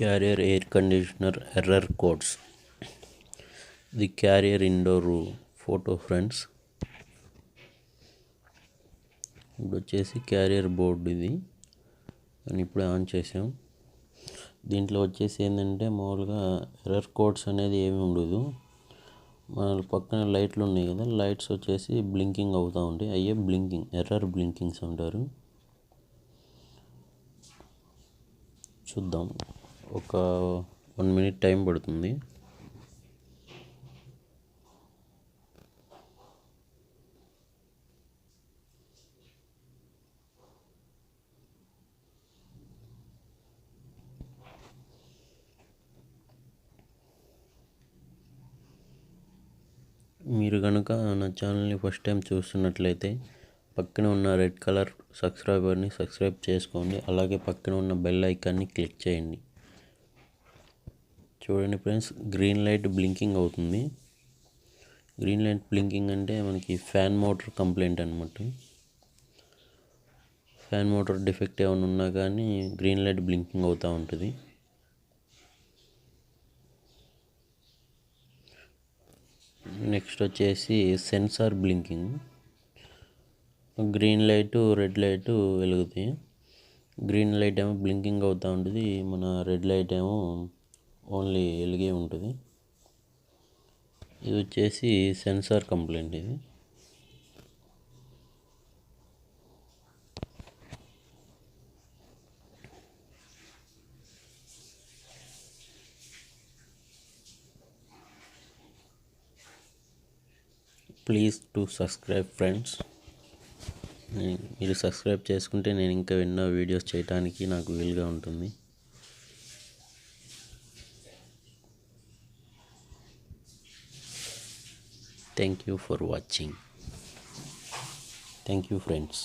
Carrier air conditioner error codes. The carrier indoor photo friends. ఇప్పుడు వచ్చేసి carrier board ఇది అని ఇప్పుడే ఆన్ చేసాం. దీంట్లో వచ్చేసి ఏంటంటే మామూలుగా ఎర్రర్ కోడ్స్ అనేది ఏమి ఉండదు. మన పక్కన లైట్లు ఉన్నాయి కదా, లైట్స్ వచ్చేసి బ్లింకింగ్ అవుతూ ఉంటాయి. అయ్యే బ్లింకింగ్, ఎర్రర్ బ్లింకింగ్స్ అంటారు. చూద్దాం, ఒక 1 minute టైం పడుతుంది. మీరు కనుక నా ఛానల్ని ఫస్ట్ టైం చూస్తున్నట్లయితే పక్కన ఉన్న రెడ్ కలర్ సబ్స్క్రైబర్ని సబ్స్క్రైబ్ చేసుకోండి. అలాగే పక్కన ఉన్న బెల్ ఐకాన్ని క్లిక్ చేయండి. చూడండి ఫ్రెండ్స్, గ్రీన్ లైట్ బ్లింకింగ్ అవుతుంది. గ్రీన్ లైట్ బ్లింకింగ్ అంటే మనకి ఫ్యాన్ మోటార్ కంప్లైంట్ అనమాట. ఫ్యాన్ మోటార్ డిఫెక్ట్ ఏమైనా ఉన్నా కానీ గ్రీన్ లైట్ బ్లింకింగ్ అవుతూ ఉంటుంది. నెక్స్ట్ వచ్చేసి sensor blinking. Green light, red light వెలుగుతాయి. గ్రీన్ లైట్ ఏమో బ్లింకింగ్ అవుతూ ఉంటుంది, మన రెడ్ లైట్ ఏమో ఓన్లీ వెలిగే ఉంటుంది. ఇది వచ్చేసి సెన్సార్ కంప్లైంట్. ఇది ప్లీజ్ టు సబ్స్క్రైబ్ ఫ్రెండ్స్. మీరు సబ్స్క్రైబ్ చేసుకుంటే నేను ఇంకా ఎన్నో వీడియోస్ చేయడానికి నాకు వీలుగా ఉంటుంది. Thank you for watching. Thank you friends.